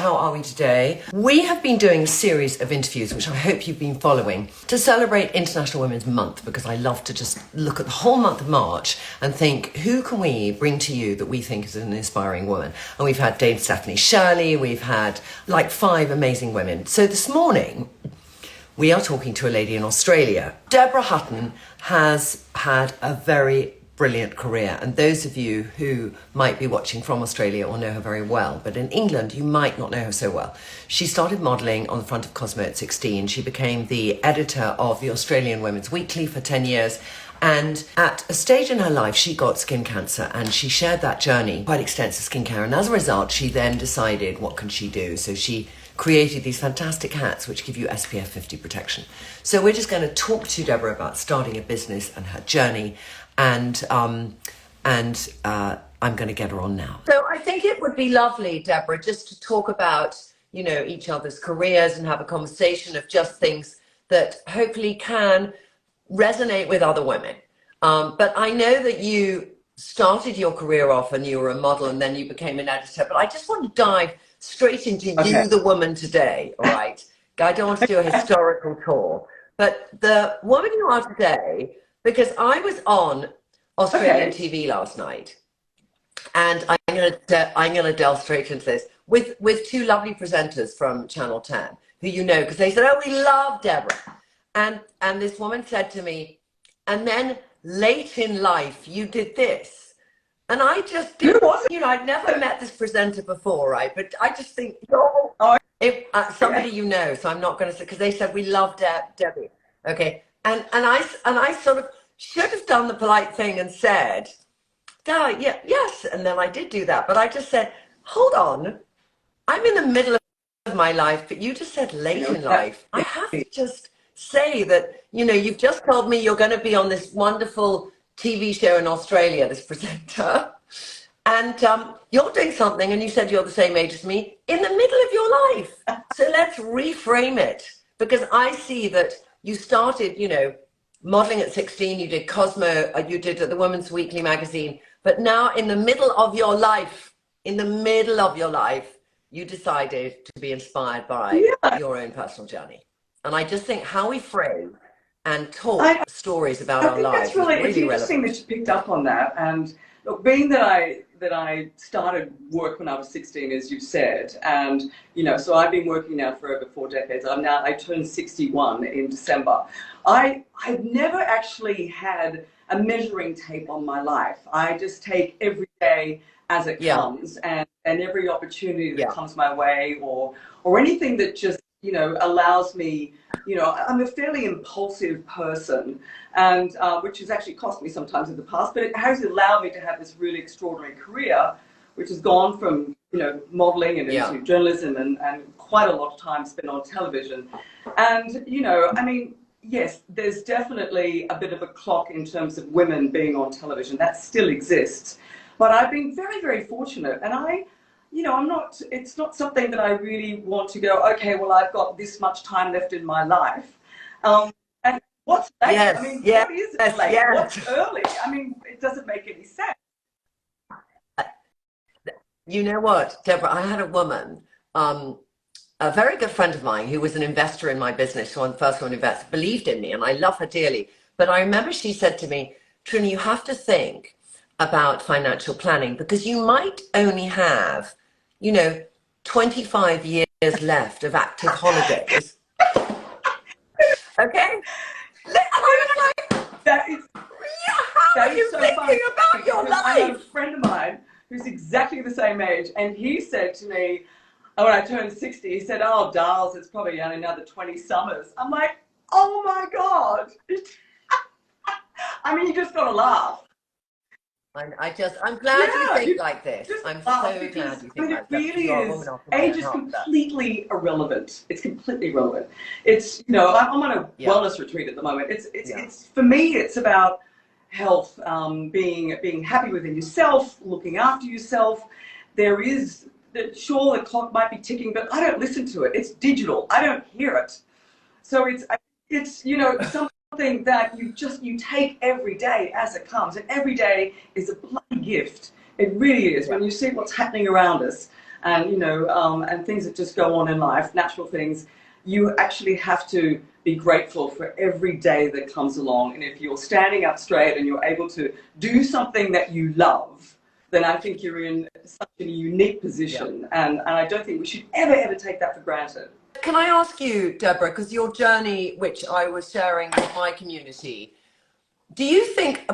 how are we today? We have been doing a series of interviews, which I hope you've been following, to celebrate International Women's Month, because I love to just look at the whole month of March and think, who can we bring to you that we think is an inspiring woman? And we've had Dame Stephanie Shirley, we've had like 5 amazing women. So this morning, we are talking to a lady in Australia. Deborah Hutton has had a very brilliant career, and those of you who might be watching from Australia will know her very well, but in England you might not know her so well. She started modelling on the front of Cosmo at 16. She became the editor of the Australian Women's Weekly for 10 years, and at a stage in her life she got skin cancer, and she shared that journey, quite extensive skincare, and as a result she then decided, what can she do? So she created these fantastic hats which give you SPF 50 protection. So we're just going to talk to Deborah about starting a business and her journey, and I'm going to get her on now. So I think it would be lovely, Deborah, just to talk about, you know, each other's careers and have a conversation of just things that hopefully can resonate with other women. But I know that you started your career off and you were a model and then you became an editor, but I just want to dive straight into you, the woman today, all right? I don't want to do a historical tour, but the woman you are today, because I was on Australian TV last night, and I'm gonna delve straight into this with 2 lovely presenters from Channel 10, who you know, because they said, "Oh, we love Deborah," and this woman said to me, "And then late in life, you did this," and I just didn't, you know, I'd never met this presenter before, right? But I just think, if somebody you know, so I'm not going to say, because they said we love Debbie, okay, and I sort of should have done the polite thing and said, yes, and then I did do that, but I just said, hold on, I'm in the middle of my life, but you just said late in life. I have to just say that, you know, you've just told me you're going to be on this wonderful TV show in Australia, this presenter, and you're doing something, and you said you're the same age as me, in the middle of your life. So let's reframe it, because I see that you started, you know, modeling at 16, you did Cosmo, you did the Women's Weekly magazine, but now in the middle of your life, you decided to be inspired by your own personal journey. And I just think how we frame and talk stories about our lives. That's really, it's interesting that you picked up on that. And look, being that I started work when I was 16, as you said, and you know, so I've been working now for over 4 decades. I turned 61 in December. I've never actually had a measuring tape on my life. I just take every day as it comes, and every opportunity that comes my way, or anything that just, you know, allows me, you know, I'm a fairly impulsive person, and which has actually cost me sometimes in the past, but it has allowed me to have this really extraordinary career, which has gone from, you know, modeling and into journalism, and quite a lot of time spent on television. And, you know, I mean, yes, there's definitely a bit of a clock in terms of women being on television. That still exists. But I've been very, very fortunate, and you know, it's not something that I really want to go, okay, well, I've got this much time left in my life. And what's late? I mean, what is late? What's early? I mean, it doesn't make any sense. You know what, Deborah, I had a woman, a very good friend of mine who was an investor in my business, who on the first one invested, believed in me, and I love her dearly. But I remember she said to me, Trinny, you have to think about financial planning, because you might only have, you know, 25 years left of active holidays. Okay? And I was like, how are you thinking about your life? I have a friend of mine who's exactly the same age, and he said to me, when I turned 60, he said, oh, Darls, it's probably only another 20 summers. I'm like, oh my God. I mean, you just got to laugh. I'm glad you think like this. I'm so glad you think like this. It really is. Age is completely irrelevant. It's completely irrelevant. It's, you know, I'm on a wellness retreat at the moment. It's for me, it's about health, being happy within yourself, looking after yourself. There is, sure, the clock might be ticking, but I don't listen to it. It's digital. I don't hear it. So it's you know, something that you take every day as it comes, and every day is a bloody gift. It really is. When you see what's happening around us, and and things that just go on in life, natural things. You actually have to be grateful for every day that comes along. And if you're standing up straight and you're able to do something that you love, then I think you're in such a unique position. Yeah. And I don't think we should ever take that for granted. Can I ask you, Deborah, because your journey, which I was sharing with my community, do you think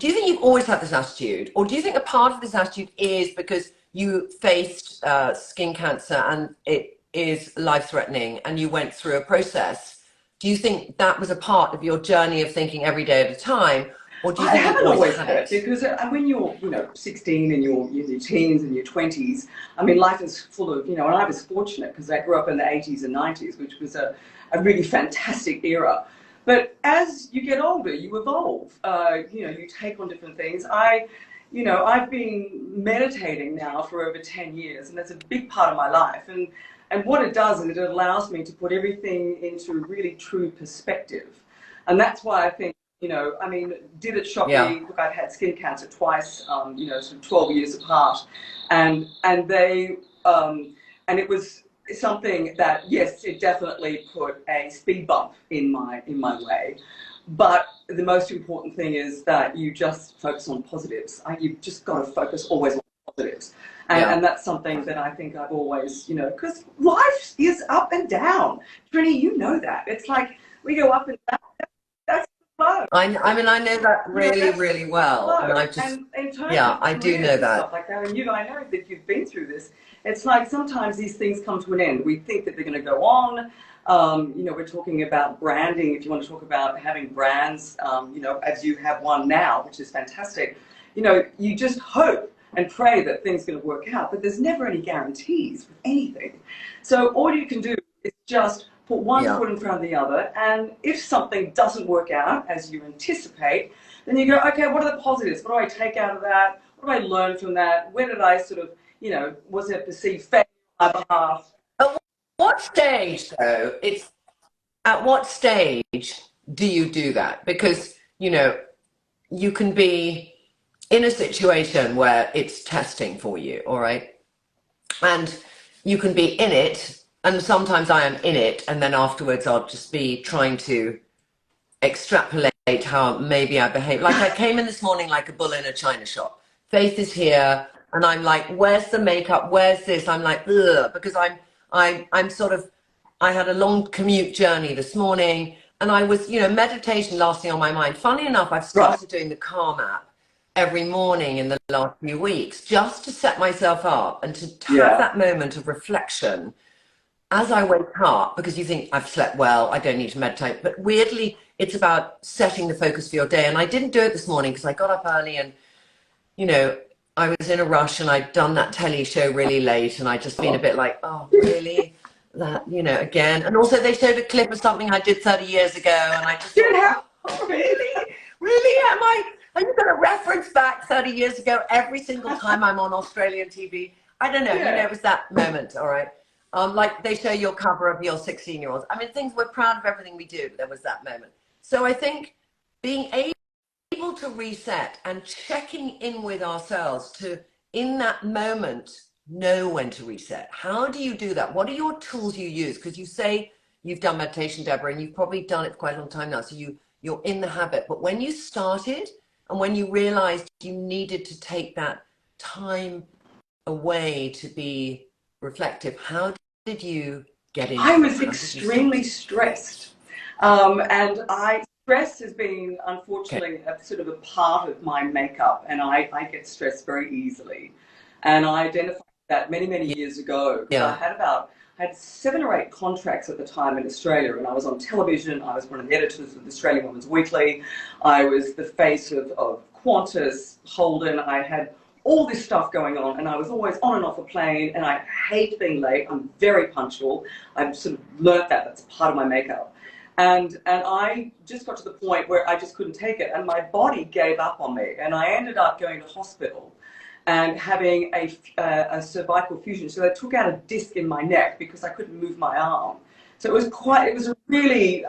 you've always had this attitude, or do you think a part of this attitude is because you faced skin cancer and it is life-threatening and you went through a process? Do you think that was a part of your journey of thinking every day at a time? Or do you think I haven't always had it? Because when you're 16 and you're in your teens and your 20s, I mean, life is full of, and I was fortunate because I grew up in the 80s and 90s, which was a really fantastic era. But as you get older, you evolve. You take on different things. I've been meditating now for over 10 years, and that's a big part of my life. And what it does is it allows me to put everything into really true perspective. And that's why I think, did it shock me? Look, I've had skin cancer twice, sort of 12 years apart. And it was something that, yes, it definitely put a speed bump in my way. But the most important thing is that you just focus on positives. You've just got to focus always on positives. And that's something that I think I've always, because life is up and down. Trinny, you know that. It's like we go up and down. That's the flow. I know that really, really well. And I just, I do know that. Stuff like that. And I know that you've been through this. It's like sometimes these things come to an end. We think that they're going to go on. We're talking about branding. If you want to talk about having brands, as you have one now, which is fantastic, you just hope and pray that things are going to work out, but there's never any guarantees with anything. So all you can do is just put one foot in front of the other, and if something doesn't work out as you anticipate, then you go, okay, what are the positives? What do I take out of that? What do I learn from that? Where did I sort of, was it perceived failure on my behalf? At what stage, though, at what stage do you do that? Because, you can be in a situation where it's testing for you, all right? And you can be in it, and sometimes I am in it, and then afterwards I'll just be trying to extrapolate how maybe I behave. Like I came in this morning like a bull in a china shop. Faith is here, and I'm like, where's the makeup? Where's this? I'm like, ugh, because I'm sort of, I had a long commute journey this morning, and I was, meditation lasting on my mind. Funny enough, I've started doing the Calm app every morning in the last few weeks, just to set myself up and to have that moment of reflection as I wake up, because you think I've slept well, I don't need to meditate. But weirdly, it's about setting the focus for your day. And I didn't do it this morning because I got up early and, I was in a rush and I'd done that telly show really late, and I'd just been a bit like, oh, really? That, again. And also they showed a clip of something I did 30 years ago, and I just thought, oh, really? Really? Are you going to reference back 30 years ago every single time I'm on Australian TV? I don't know. It was that moment, all right? Like they show your cover of your 16-year-olds. I mean, we're proud of everything we do. There was that moment. So I think being able to reset and checking in with ourselves to, in that moment, know when to reset. How do you do that? What are your tools you use? Because you say you've done meditation, Deborah, and you've probably done it for quite a long time now. So you're in the habit. But when you started, and when you realized you needed to take that time away to be reflective, how did you get into it? I was extremely stressed. Stress has been, unfortunately, a sort of a part of my makeup, and I get stressed very easily. And I identified that many, many years ago. I had 7 or 8 contracts at the time in Australia, and I was on television. I was one of the editors of the Australian Women's Weekly. I was the face of Qantas, Holden. I had all this stuff going on, and I was always on and off a plane, and I hate being late. I'm very punctual. I've sort of learnt that. That's part of my makeup. And I just got to the point where I just couldn't take it, and my body gave up on me, and I ended up going to hospital and having a cervical fusion. So they took out a disc in my neck because I couldn't move my arm. So it was a really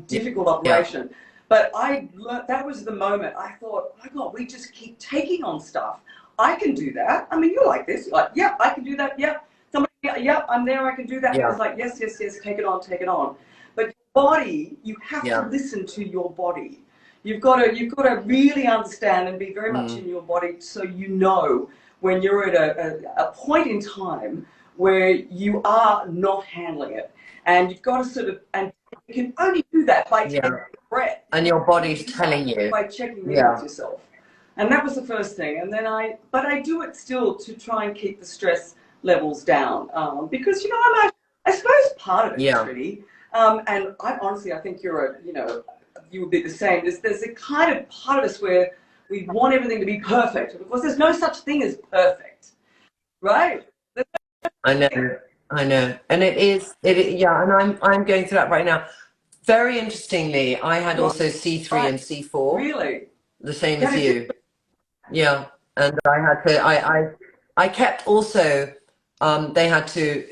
difficult operation. Yeah. But I learned, that was the moment I thought, oh my God, we just keep taking on stuff. I can do that. I mean, you're like this. You're like, yeah, I can do that. Yeah. yeah, yep, I'm there, I can do that. Yeah. It's like, yes, yes, yes, take it on, take it on. But your body, you have to Yeah. listen to your body. You've got to really understand and be very much Mm. in your body, so you know when you're at a point in time where you are not handling it. And you've got to sort of, and you can only do that by taking Yeah. a breath. And your body's telling you. By checking in Yeah. with yourself. And that was the first thing. And then but I do it still to try and keep the stress levels down. Because, I suppose part of it, Yeah. Trinny, and I think you would be the same. There's a kind of part of us where we want everything to be perfect. And of course, there's no such thing as perfect, right? I know. I know. And yeah, and I'm going through that right now. Very interestingly, I had also C3 and C4, Really? the same as you. Yeah. And I had to, I kept also, they had to,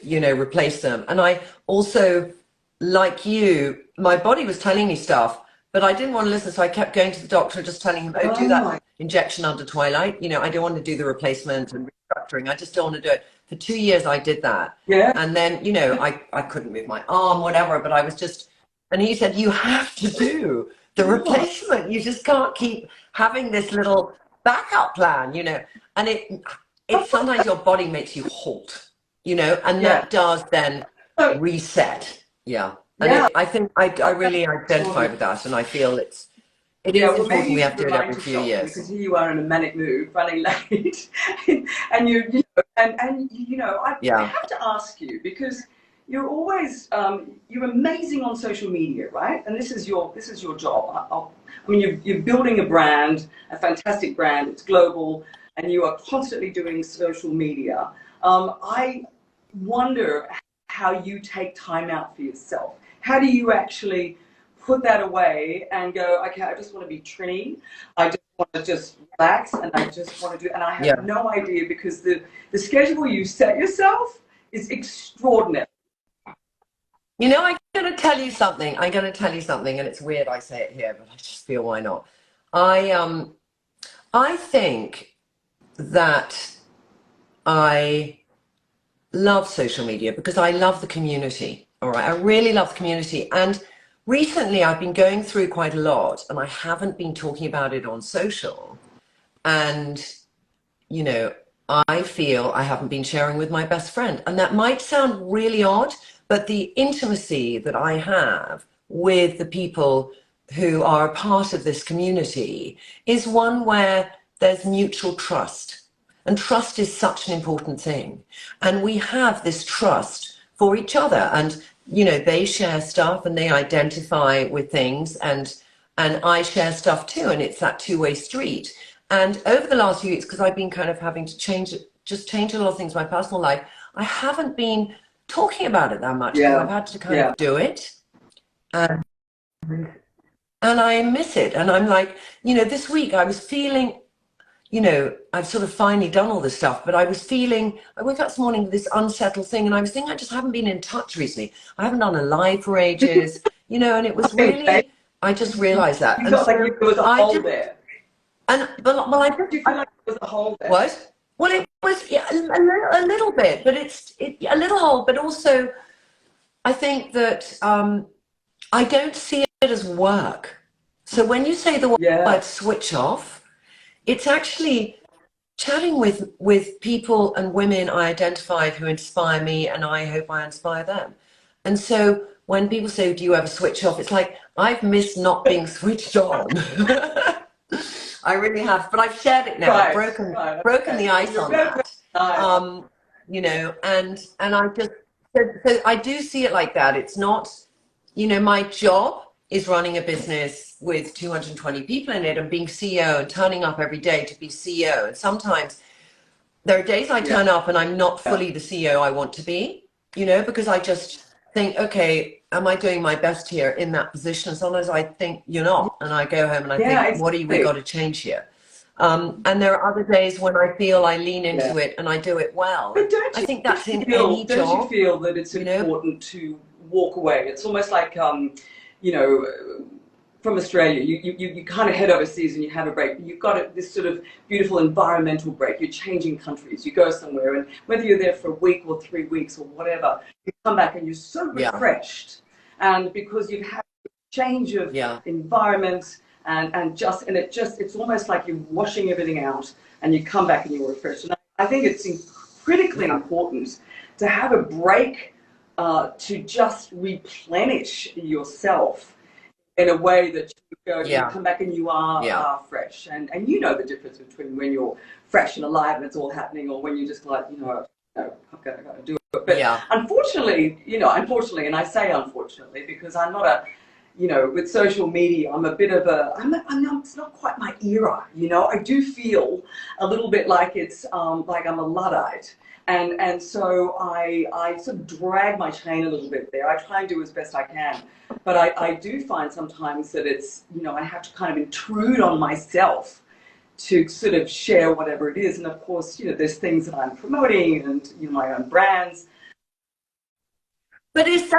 replace them. And I also, like you, my body was telling me stuff, but I didn't want to listen. So I kept going to the doctor, just telling him, oh, do that injection under twilight. I don't want to do the replacement and restructuring. I just don't want to do it. For 2 years, I did that. Yeah. And then, I couldn't move my arm, whatever, but I was just, and he said, you have to do the replacement. You just can't keep having this little backup plan, and it sometimes your body makes you halt, and that does then reset. Yeah. And I think I really identify with that, and I feel it is important. We have to do it every few years. Because here you are in a manic mood, running late, and I have to ask you, because you're always you're amazing on social media, right? And this is your job. I mean, you're building a brand, a fantastic brand. It's global, and you are constantly doing social media. I wonder how you take time out for yourself. How do you actually put that away and go, okay, I just want to be Trinny. I just want to just relax, and I just want to do, and I have no idea, because the schedule you set yourself is extraordinary. I'm going to tell you something. And it's weird I say it here, but I just feel, why not? I think that I love social media because I love the community. All right. I really love the community. And recently I've been going through quite a lot, and I haven't been talking about it on social. And, I feel I haven't been sharing with my best friend. And that might sound really odd, but the intimacy that I have with the people who are a part of this community is one where there's mutual trust. And trust is such an important thing. And we have this trust for each other. And, they share stuff and they identify with things, and I share stuff too. And it's that two-way street. And over the last few weeks, because I've been kind of having to change a lot of things in my personal life, I haven't been talking about it that much, because I've had to kind of do it. And I miss it. And I'm like, this week I was feeling, I've sort of finally done all this stuff, but I woke up this morning with this unsettled thing, and I was thinking I just haven't been in touch recently. I haven't done a live for ages, and it was really, I just realized that. You felt like there was a hole there. Well, I did. You feel like there was a hole there. What? Well, it was a little bit, but a little hole, but also I think that I don't see it as work. So when you say the word switch off, it's actually chatting with people and women I identify who inspire me, and I hope I inspire them. And so when people say, do you ever switch off? It's like, I've missed not being switched on. I really have, but I've shared it now. I've broken the ice on that. And I just, so I do see it like that. It's not, my job is running a business with 220 people in it and being CEO and turning up every day to be CEO. And sometimes there are days I turn up and I'm not fully the CEO I want to be, because I just think, okay, am I doing my best here in that position? Sometimes I think you're not, and I go home and I think, what do we got to change here? And there are other days when I feel I lean into it and I do it well. But I think that's in any job. Don't you feel that it's important to walk away? It's almost like, from Australia, you kind of head overseas and you have a break. You've got this sort of beautiful environmental break. You're changing countries. You go somewhere, and whether you're there for a week or 3 weeks or whatever, you come back and you're so refreshed. And because you've had a change of environment it's almost like you're washing everything out and you come back and you're refreshed. And I think it's critically important to have a break to just replenish yourself in a way that you come back and you are fresh. And you know the difference between when you're fresh and alive and it's all happening, or when you're just like, I'm going to do it. But unfortunately, and I say unfortunately because I'm not with social media, I'm a bit of it's not quite my era, I do feel a little bit like it's like I'm a Luddite. And so I sort of drag my chain a little bit there. I try and do as best I can. But I do find sometimes that it's, I have to kind of intrude on myself to sort of share whatever it is. And of course, there's things that I'm promoting and, my own brands. But is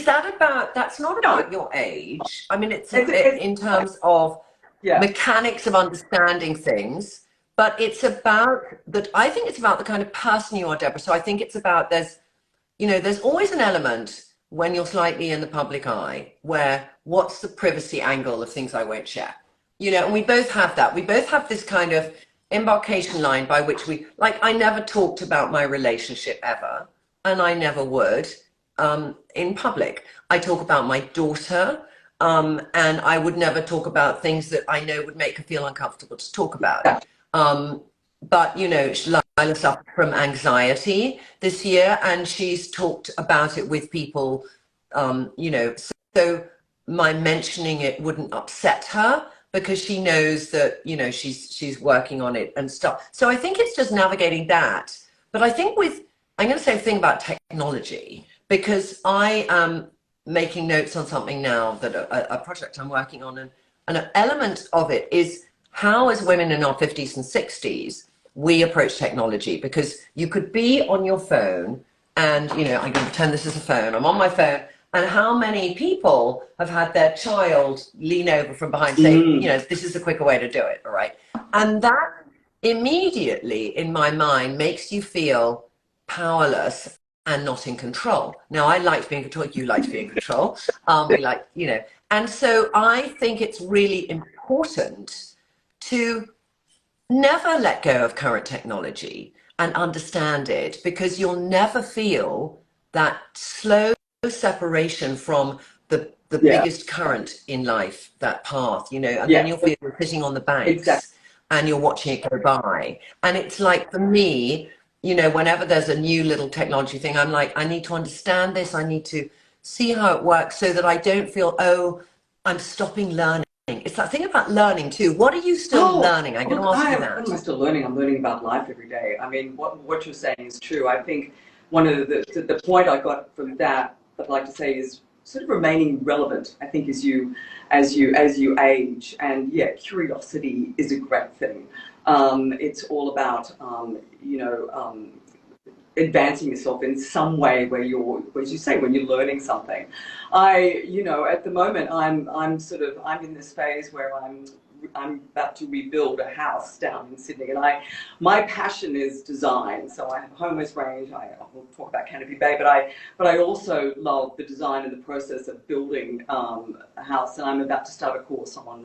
that about, that's not about your age. I mean, it's in terms of mechanics of understanding things. But it's about that. I think it's about the kind of person you are, Deborah. So I think it's about there's always an element when you're slightly in the public eye where what's the privacy angle of things I won't share, and we both have that. We both have this kind of embarkation line by which I never talked about my relationship ever, and I never would in public. I talk about my daughter. And I would never talk about things that I know would make her feel uncomfortable to talk about. But Lila suffered from anxiety this year, and she's talked about it with people, so my mentioning it wouldn't upset her because she knows that, she's working on it and stuff. So I think it's just navigating that. But I think I'm going to say a thing about technology, because I am making notes on something now that a project I'm working on, and an element of it is how, as women in our 50s and 60s, we approach technology. Because you could be on your phone and, I'm going to pretend this is a phone. I'm on my phone. And how many people have had their child lean over from behind saying, this is the quicker way to do it, all right? And that immediately, in my mind, makes you feel powerless and not in control. Now, I like to be in control. You like to be in control. And so I think it's really important to never let go of current technology and understand it, because you'll never feel that slow separation from the biggest current in life, that path, and then you'll feel you're sitting on the banks and you're watching it go by. And it's like, for me, whenever there's a new little technology thing, I'm like, I need to understand this. I need to see how it works so that I don't feel, I'm stopping learning. It's that thing about learning too. What are you still learning? I'm going to ask you that. What am I still learning? I'm learning about life every day. I mean, what you're saying is true. I think one of the point I got from that I'd like to say is sort of remaining relevant. I think as you age, and curiosity is a great thing. It's all about advancing yourself in some way where you're, as you say, when you're learning something. At the moment, I'm in this phase where I'm about to rebuild a house down in Sydney, and my passion is design. So I have a homeless range. We'll talk about Canopy Bay, but I also love the design and the process of building a house. And I'm about to start a course on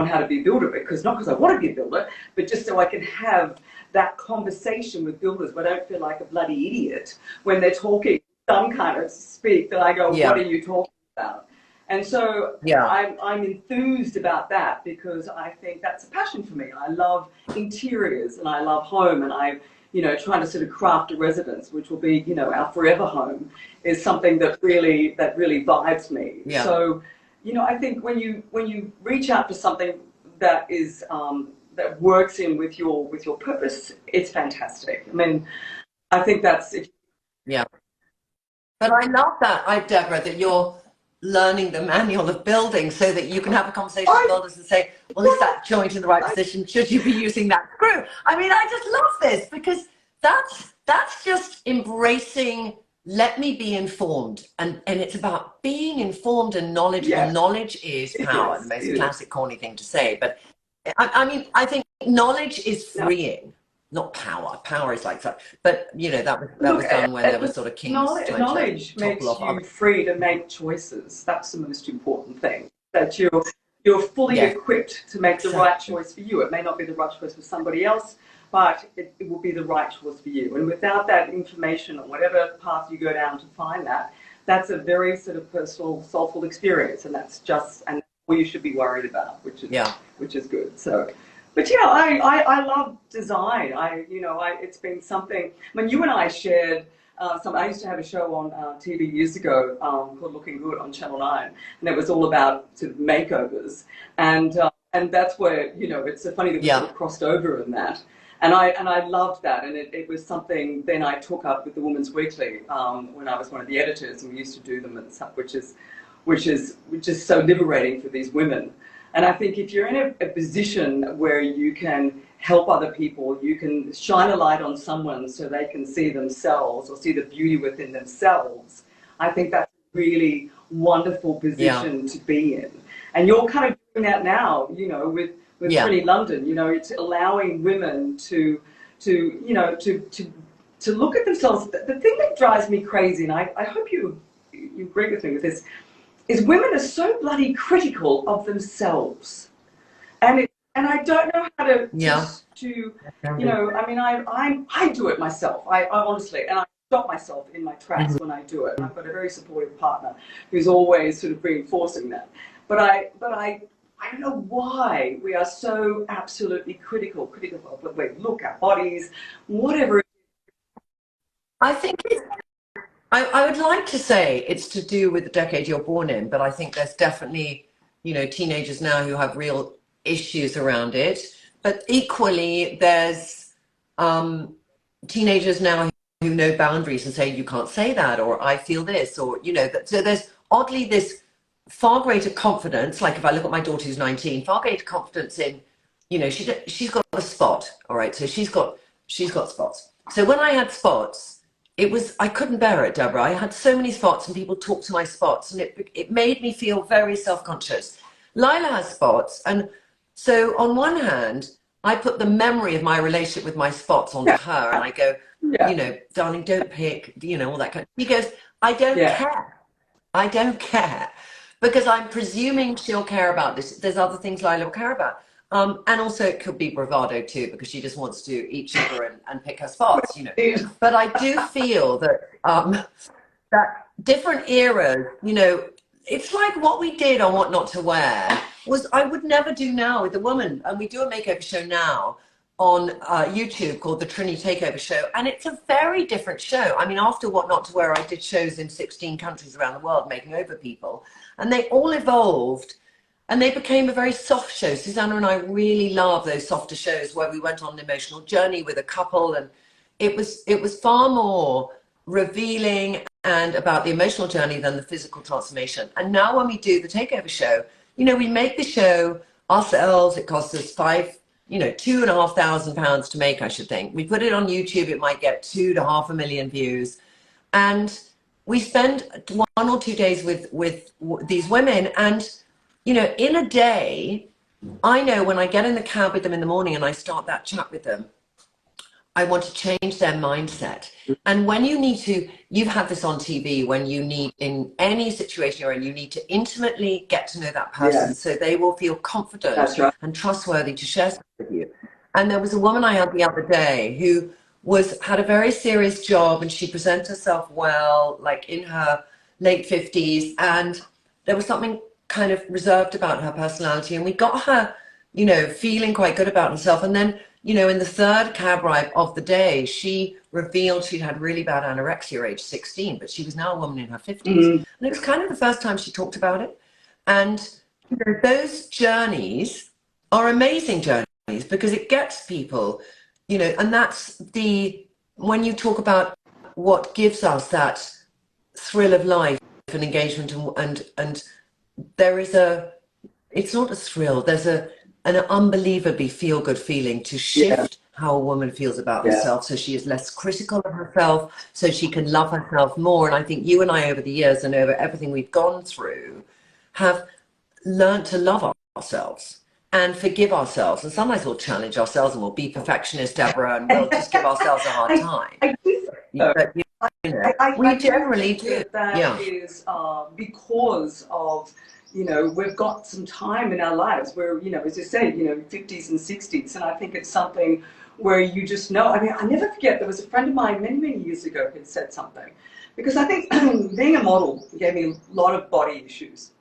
how to be a builder, not because I want to be a builder, but just so I can have that conversation with builders where I don't feel like a bloody idiot when they're talking some kind of speak that I go, what are you talking about? And so I'm enthused about that, because I think that's a passion for me. I love interiors and I love home, and I, trying to sort of craft a residence, which will be, our forever home, is something that really vibes me. Yeah. So, I think when you reach out to something that is that works in with your purpose, it's fantastic. I mean, I think that's it. Yeah. But I love that, Deborah, that you're learning the manual of building so that you can have a conversation with builders and say, well, is that joint in the right position? Should you be using that screw? I mean, I just love this, because that's just embracing let me be informed. And it's about being informed and knowledgeable. Yes, Knowledge is it power, the is. most It is. classic, corny thing to say. But I mean, I think knowledge is No, freeing, not power. Power is like that. But, you know, that look, was done when there was sort of kings trying to knowledge topple makes off other. you free to make choices. That's the most important thing. That you're fully Yes, equipped to make the right exactly. choice for you. It may not be the right choice for somebody else, but it will be the right choice for you. And without that information on whatever path you go down to find that, that's a very sort of personal, soulful experience, and that's just and all you should be worried about, Yeah. which is good. So, but yeah, I love design. It's been something. I mean, you and I shared. I used to have a show on TV years ago called Looking Good on Channel 9, and it was all about sort of makeovers, and that's where it's so funny that we sort Yeah. of crossed over in that, and I loved that, and it was something then I took up with the Women's Weekly when I was one of the editors, and we used to do them and stuff, which is so liberating for these women. And I think if you're in a position where you can help other people, you can shine a light on someone so they can see themselves or see the beauty within themselves, I think that's a really wonderful Yeah. position to be in. And you're kind of doing that now, with Yeah. Trinny London, it's allowing women to look at themselves. The thing that drives me crazy, and I hope you agree with me with this, is women are so bloody critical of themselves, and I don't know how Yeah. I mean, I do it myself. I honestly, and I stop myself in my tracks when I do it. I've got a very supportive partner who's always sort of reinforcing that. But I don't know why we are so absolutely critical of the way we look, our bodies, whatever. I think I would like to say it's to do with the decade you're born in, but I think there's definitely, teenagers now who have real issues around it. But equally, there's teenagers now who know boundaries and say, you can't say that, or I feel this, or, so there's oddly this far greater confidence. Like if I look at my daughter who's 19, far greater confidence in, she's got a spot. All right. So she's got spots. So when I had spots, I couldn't bear it, Deborah. I had so many spots and people talked to my spots and it made me feel very self-conscious. Lila has spots. And so on one hand, I put the memory of my relationship with my spots onto her and I go, Yeah, darling, don't pick, all that kind of. He goes, I don't yeah, care. I don't care because I'm presuming she'll care about this. There's other things Lila will care about. And also it could be bravado too, because she just wants to eat sugar and pick her spots, But I do feel that different eras, it's like what we did on What Not to Wear was I would never do now with the woman. And we do a makeover show now on YouTube called the Trinny Takeover Show. And it's a very different show. I mean, after What Not to Wear, I did shows in 16 countries around the world making over people. And they all evolved and they became a very soft show. Susanna and I really love those softer shows where we went on an emotional journey with a couple, and it was far more revealing and about the emotional journey than the physical transformation. And now when we do the takeover show, we make the show ourselves. It costs us £2,500 to make, I should think. We put it on YouTube, it might get 2,500,000 views. And we spend 1 or 2 days with these women, and in a day, I know when I get in the cab with them in the morning and I start that chat with them, I want to change their mindset. And when you've had this on TV, when you need, in any situation you're in, you need to intimately get to know that person yes, so they will feel confident that's right. and trustworthy to share stuff with you. And there was a woman I had the other day who had a very serious job and she presented herself well, like in her late 50s. And there was something kind of reserved about her personality. And we got her, feeling quite good about herself. And then, in the third cab ride of the day, she revealed she'd had really bad anorexia age 16, but she was now a woman in her 50s. Mm, And it was kind of the first time she talked about it. And those journeys are amazing journeys because it gets people, and that's when you talk about what gives us that thrill of life and engagement and there is it's not a thrill, there's an unbelievably feel-good feeling to yeah, shift how a woman feels about Yeah. herself, so she is less critical of herself, so she can love herself more. And I think you and I, over the years and over everything we've gone through, have learned to love ourselves and forgive ourselves. And sometimes we'll challenge ourselves and we'll be perfectionists, Deborah, and we'll just give ourselves a hard time. I do think so. But, we generally do. That is because of, we've got some time in our lives where, as you say, 50s and 60s. And I think it's something where you just know. I mean, I never forget, there was a friend of mine many, many years ago who had said something. Because I think being a model gave me a lot of body issues.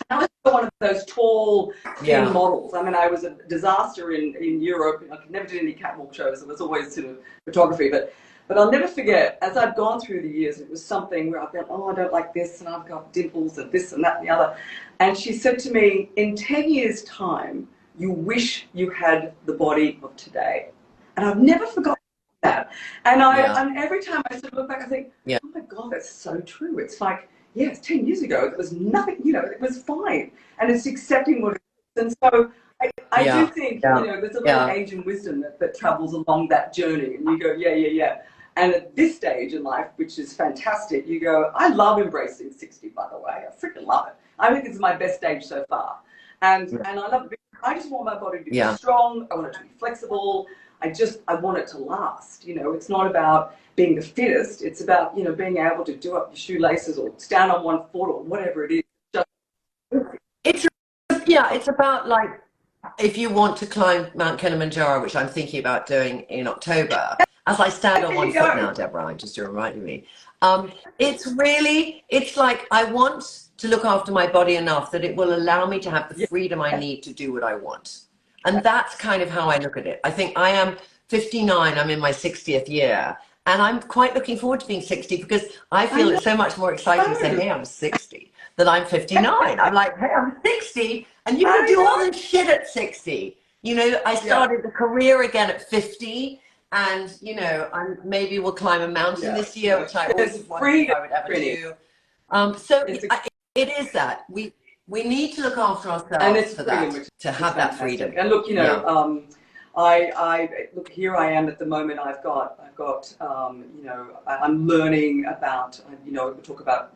I was one of those tall, thin models. I mean, I was a disaster in Europe. I never did any catwalk shows. It was always sort of photography. But I'll never forget, as I've gone through the years, it was something where I've gone, oh, I don't like this, and I've got dimples and this and that and the other. And she said to me, in 10 years' time, you wish you had the body of today. And I've never forgotten that. And and every time I sort of look back, I think, oh my God, that's so true. It's like, yes, 10 years ago, it was nothing, it was fine. And it's accepting what it is. And so I do think, there's a little age and wisdom that travels along that journey. And you go, yeah. And at this stage in life, which is fantastic, you go, I love embracing 60, by the way. I freaking love it. I think it's my best stage so far. And I love it. I just want my body to be strong. I want it to be flexible. I want it to last. It's not about being the fittest. It's about, being able to do up your shoelaces or stand on one foot or whatever it is. It's about, like, if you want to climb Mount Kilimanjaro, which I'm thinking about doing in October, as I stand on one foot now, Deborah, just to remind me, it's like I want to look after my body enough that it will allow me to have the freedom I need to do what I want. And that's kind of how I look at it. I think I am 59, I'm in my 60th year, and I'm quite looking forward to being 60 because I feel it's so much more exciting to say, hey, I'm 60, than I'm 59. I'm like, hey, I'm 60, and you can do all this shit at 60. I started the career again at 50, and, maybe we'll climb a mountain this year, which I always wondered if I would ever do. It is that. We need to look after ourselves for that, to have that freedom. And look, I look, here I am at the moment. I've got I'm learning about, you want to talk about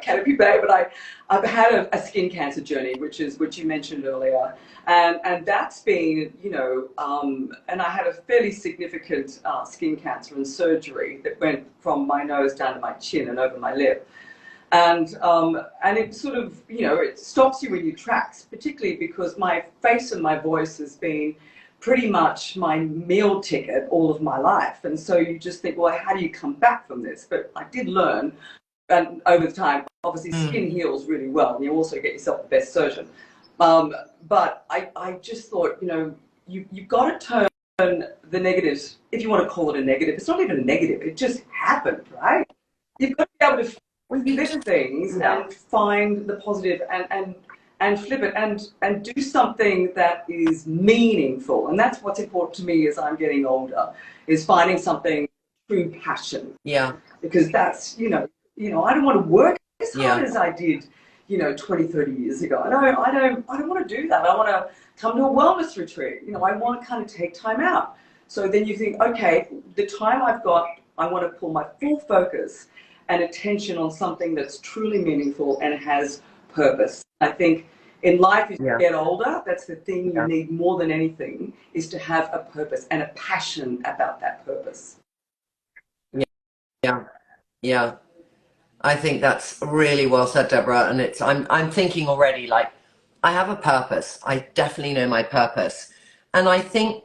Canopy Bay, but I've had a skin cancer journey, which you mentioned earlier, and that's been, and I had a fairly significant skin cancer and surgery that went from my nose down to my chin and over my lip. And it sort of, it stops you in your tracks, particularly because my face and my voice has been pretty much my meal ticket all of my life. And so you just think, well, how do you come back from this? But I did learn, and over time, obviously skin heals really well, and you also get yourself the best surgeon. But I just thought, you've got to turn the negative, if you want to call it a negative. It's not even a negative, it just happened, right? You've got to be able to flip things and find the positive and flip it and do something that is meaningful. And that's what's important to me as I'm getting older, is finding something true passion. Yeah. Because that's, I don't want to work as hard as I did, 20, 30 years ago. I don't want to do that. I want to come to a wellness retreat. I want to kind of take time out. So then you think, okay, the time I've got, I want to pull my full focus and attention on something that's truly meaningful and has purpose. I think in life, as you get older, that's the thing you need more than anything, is to have a purpose and a passion about that purpose. Yeah. I think that's really well said, Deborah. And I'm thinking already, like, I have a purpose. I definitely know my purpose. And I think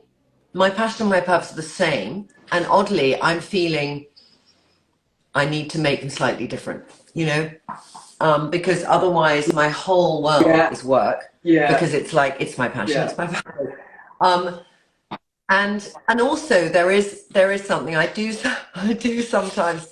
my passion and my purpose are the same. And oddly, I'm feeling I need to make them slightly different, because otherwise my whole world is work. Yeah. Because it's like, it's my passion, it's my passion. And also there is something I do sometimes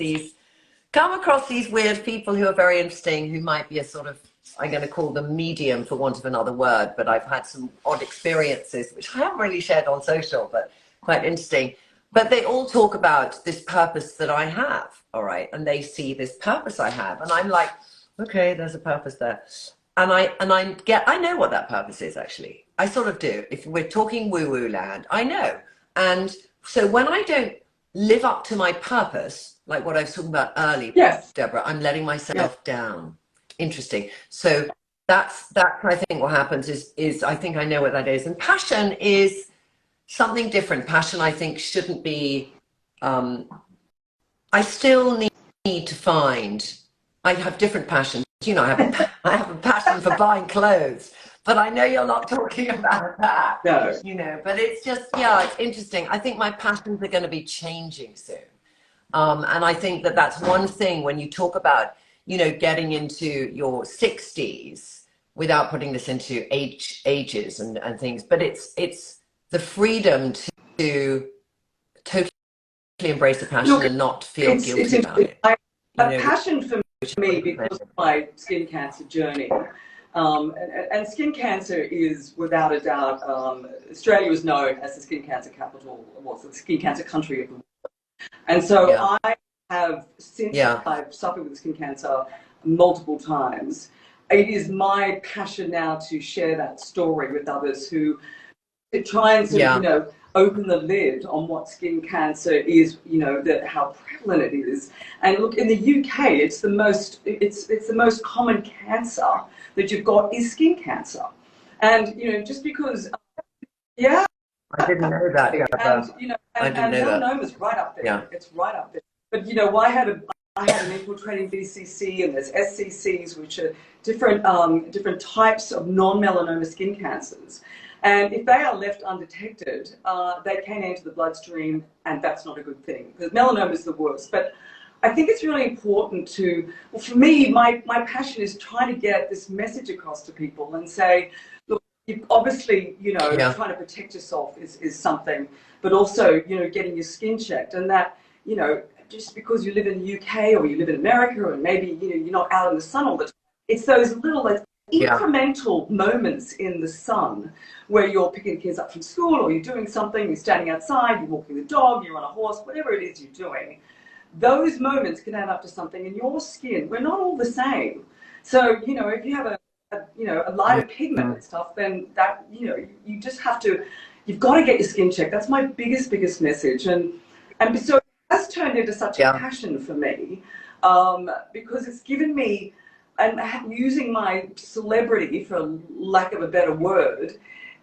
come across these weird people who are very interesting, who might be a sort of, I'm going to call them medium for want of another word, but I've had some odd experiences, which I haven't really shared on social, but quite interesting. But they all talk about this purpose that I have, all right? And they see this purpose I have. And I'm like, okay, there's a purpose there. And I know what that purpose is, actually. I sort of do. If we're talking woo-woo land, I know. And so when I don't live up to my purpose, like what I was talking about earlier, Yes. Deborah, I'm letting myself down. Interesting. So that's I think what happens is I think I know what that is. And passion is something different. Passion, I think, shouldn't be, I still need to find, I have different passions. You know, I have a passion for buying clothes, but I know you're not talking about that. No. You know, but it's just, yeah, it's interesting. I think my passions are going to be changing soon. And I think that that's one thing when you talk about, you know, getting into your 60s without putting this into ages and things, but it's the freedom to totally embrace a passion. Look, and not feel guilty about it. A passion for me because of my skin cancer journey. And skin cancer is, without a doubt, Australia is known as the skin cancer capital, the skin cancer country of the world. And so I have, since I've suffered with skin cancer multiple times, it is my passion now to share that story with others who try and sort of, you know, open the lid on what skin cancer is, you know, how prevalent it is. And look, in the UK, it's the most common cancer that you've got is skin cancer. And, you know, just because, I didn't know that. And, you know, and melanoma is right up there. Yeah. It's right up there. But, you know, I had an infiltrating BCC, and there's SCCs, which are different types of non-melanoma skin cancers. And if they are left undetected, they can enter the bloodstream, and that's not a good thing, because melanoma is the worst. But I think it's really important to, well, for me, my passion is trying to get this message across to people and say, look, obviously, you know, trying to protect yourself is something, but also, you know, getting your skin checked, and that, you know, just because you live in the UK or you live in America, or maybe, you know, you're not out in the sun all the time, it's those little incremental moments in the sun where you're picking kids up from school, or you're doing something, you're standing outside, you're walking the dog, you're on a horse, whatever it is you're doing. Those moments can add up to something in your skin. We're not all the same. So, you know, if you have a lighter pigment and stuff, then that, you know, you just have to, you've got to get your skin checked. That's my biggest message. And so it has turned into such a passion for me, because it's given me, and using my celebrity, for lack of a better word,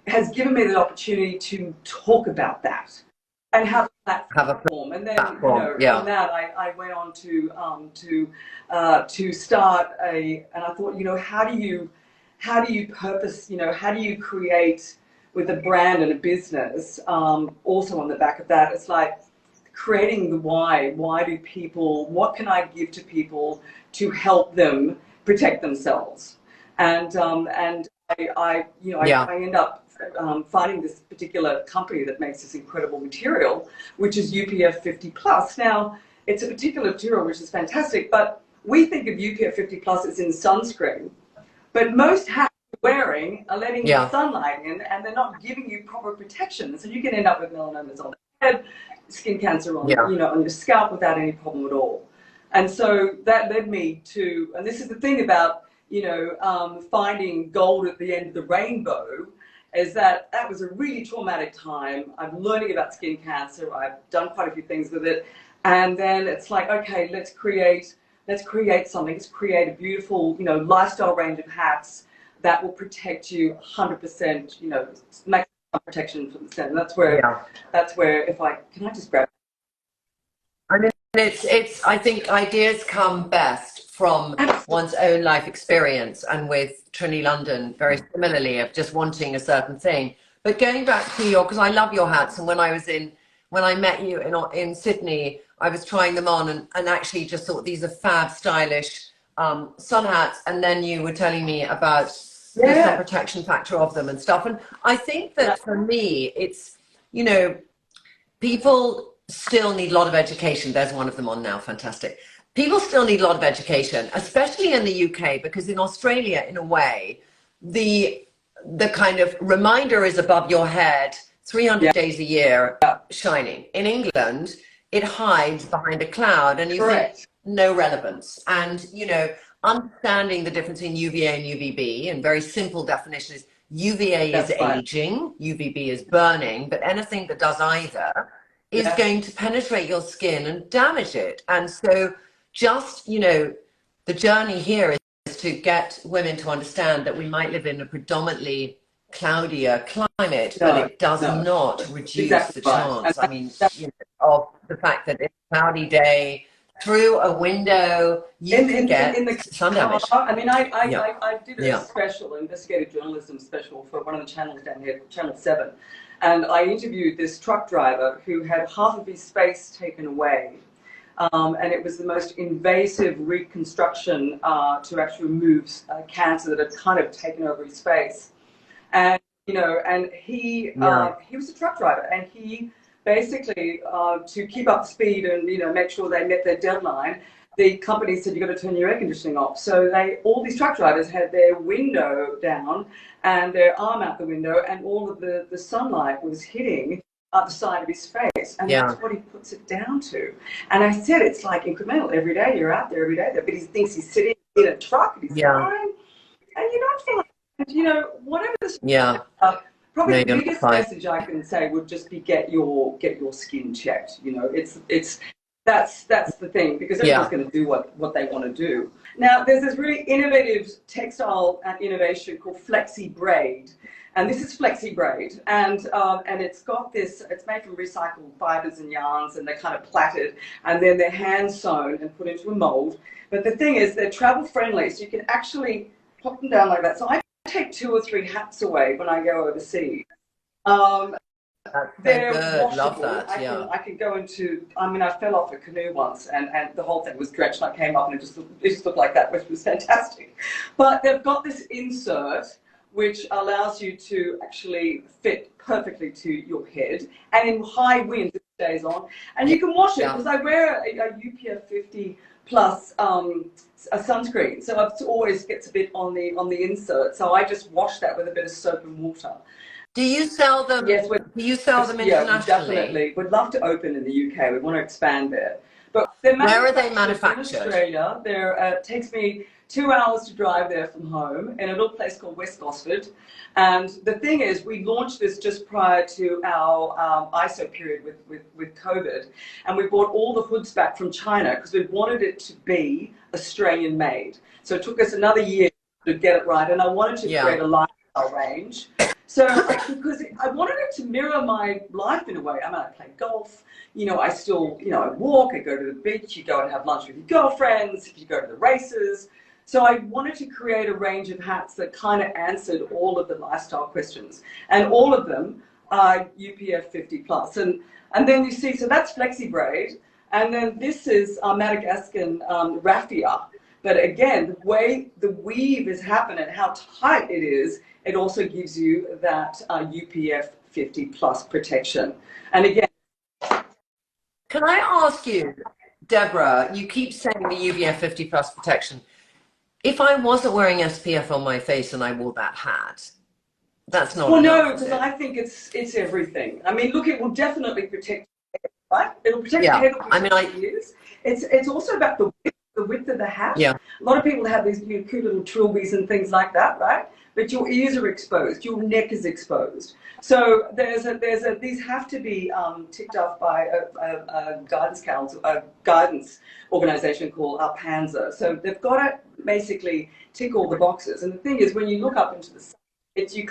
has given me the opportunity to talk about that and have a platform. And then, you know, from that, I went on to start and I thought, you know, how do you purpose, you know, how do you create with a brand and a business? Also on the back of that, it's like creating the why. Why do people? What can I give to people to help them protect themselves? And I end up finding this particular company that makes this incredible material, which is UPF 50 plus. Now, it's a particular material which is fantastic, but we think of UPF 50 plus as in sunscreen, but most hats you're wearing are letting the sunlight in, and they're not giving you proper protection, so you can end up with melanomas on the head, skin cancer on you know, on your scalp without any problem at all. And so that led me to, and this is the thing about, you know, finding gold at the end of the rainbow, is that was a really traumatic time. I'm learning about skin cancer. I've done quite a few things with it. And then it's like, okay, let's create something. Let's create a beautiful, you know, lifestyle range of hats that will protect you 100%, you know, maximum protection from the sun. And that's where if can I just grab? I mean, I think ideas come best from one's own life experience, and with Trinny London, very similarly, of just wanting a certain thing. But going back to because I love your hats, and when I met you in Sydney, I was trying them on and actually just thought these are fab, stylish sun hats, and then you were telling me about the sun protection factor of them and stuff. And I think that for me, it's, you know, people still need a lot of education. There's one of them on now, fantastic. People still need a lot of education, especially in the UK, because in Australia, in a way, the kind of reminder is above your head 300 days a year shining. In England, it hides behind a cloud, and you think no relevance. And, you know, understanding the difference in UVA and UVB, and very simple definition is UVA is That's right. aging, UVB is burning, but anything that does either is Yeah. going to penetrate your skin and damage it. And so just, you know, the journey here is to get women to understand that we might live in a predominantly cloudier climate, but No, it does no, not that's reduce exactly the right. And chance, I mean, you know, of the fact that it's a cloudy day, through a window, you can in get the sun car, damage. I mean, Yeah, I did a yeah, special investigative journalism special for one of the channels down here, Channel 7, and I interviewed this truck driver who had half of his face taken away. And it was the most invasive reconstruction to actually remove cancer that had kind of taken over his face. And you know, and yeah, he was a truck driver, and he basically to keep up speed and you know make sure they met their deadline. The company said you've got to turn your air conditioning off. So all these truck drivers had their window down and their arm out the window, and all of the sunlight was hitting the side of his face, and yeah, that's what he puts it down to. And I said it's like incremental. Every day you're out there, every day there, but he thinks he's sitting in a truck and he's yeah, fine, and you're not fine. And, you know, whatever the yeah. probably No, the you're not biggest fine. message I can say would just be get your skin checked. You know, it's that's the thing because everyone's Yeah, going to do what they want to do. Now, there's this really innovative textile innovation called Flexi Braid, and this is Flexi Braid, and it's got this. It's made from recycled fibers and yarns, and they're kind of plaited, and then they're hand sewn and put into a mold. But the thing is, they're travel friendly, so you can actually pop them down like that. So I take 2 or 3 hats away when I go overseas. Um, that's so they're good. Love washable. that. Yeah. I can go into. I mean, I fell off a canoe once, and the whole thing was drenched. And I came up, and it just looked like that, which was fantastic. But they've got this insert which allows you to actually fit perfectly to your head, and in high winds it stays on, and you can wash it Yeah. because I wear a UPF 50 plus a sunscreen, so it always gets a bit on the insert. So I just wash that with a bit of soap and water. Do you sell them? Yes, Do you sell them yeah, we internationally? definitely would love to open in the UK. We want to expand there, but they're Where are they manufactured in manufactured? Australia. It takes me 2 hours to drive there from home in a little place called West Gosford. And the thing is, we launched this just prior to our ISO period with COVID, and we bought all the hoods back from China because we wanted it to be Australian made. So it took us another year to get it right, and I wanted to create Yeah. a lifestyle range. So, because I wanted it to mirror my life in a way. I mean, I play golf, you know, I still, you know, I walk, I go to the beach, you go and have lunch with your girlfriends, you go to the races. So I wanted to create a range of hats that kind of answered all of the lifestyle questions. And all of them are UPF 50 plus. And then you see, so that's Flexi Braid. And then this is Madagascan raffia. But again, the way the weave is happening, how tight it is, it also gives you that UPF 50 plus protection. And again, Can I ask you, Deborah? You keep saying the UVF 50 plus protection. If I wasn't wearing SPF on my face and I wore that hat, that's not well, enough, no, is because it? I think it's everything. I mean, look, it will definitely protect, right? It'll protect the Yeah. head, it'll I mean, protect the ears. It's also about the width of the hat. yeah, A lot of people have these cute little trilbies and things like that, right? But your ears are exposed, your neck is exposed. So these have to be ticked off by a guidance council, a guidance organization called Panzer. So they've got to basically tick all the boxes. And the thing is, when you look up into the sun, you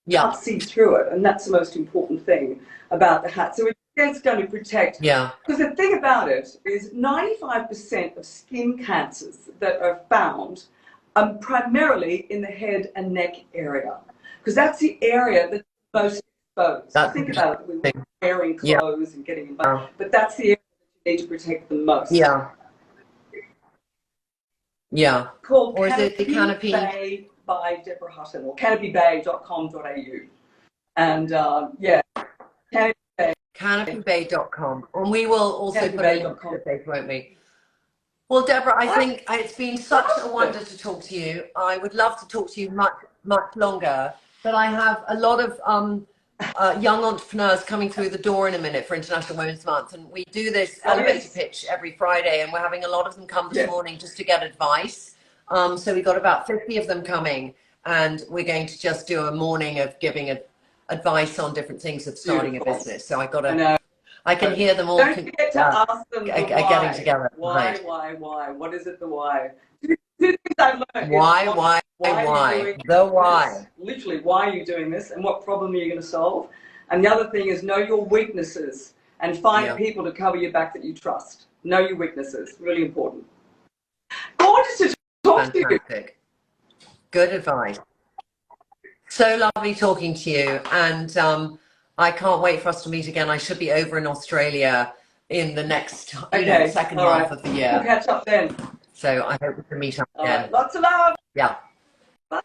yeah, can't see through it, and that's the most important thing about the hat. So it's going to protect. yeah, Because the thing about it is 95% of skin cancers that are found are primarily in the head and neck area. Because that's the area that's most exposed. that's Think about it, we're interesting. wearing Yeah, clothes and getting involved, but that's the area that you need to protect the most. yeah, yeah. Called Or is it the Canopy canopy? Bay by Deborah Hutton, or canopybay.com.au. And yeah, Canopy Bay, Canopybay.com. And we will also put a link to canopybay.com. the page, won't we? Well, Deborah, I Right. think it's been such a wonder to talk to you. I would love to talk to you much, much longer, but I have a lot of young entrepreneurs coming through the door in a minute for International Women's Month, and we do this elevator Yes. pitch every Friday, and we're having a lot of them come this Yes. morning just to get advice. So we got about 50 of them coming, and we're going to just do a morning of giving advice on different things of starting a business. So I can hear them all. Don't forget to ask them the why. Getting together. Why? What is it, the why? Two things I've learned. Why? The why. Literally, why are you doing this and what problem are you going to solve? And the other thing is know your weaknesses and find people to cover your back that you trust. Know your weaknesses. Really important. Gorgeous to talk to you. Good advice. So lovely talking to you. And I can't wait for us to meet again. I should be over in Australia in the next second half of the year. We'll catch up then. So I hope we can meet up again. Lots of love. Yeah. Bye.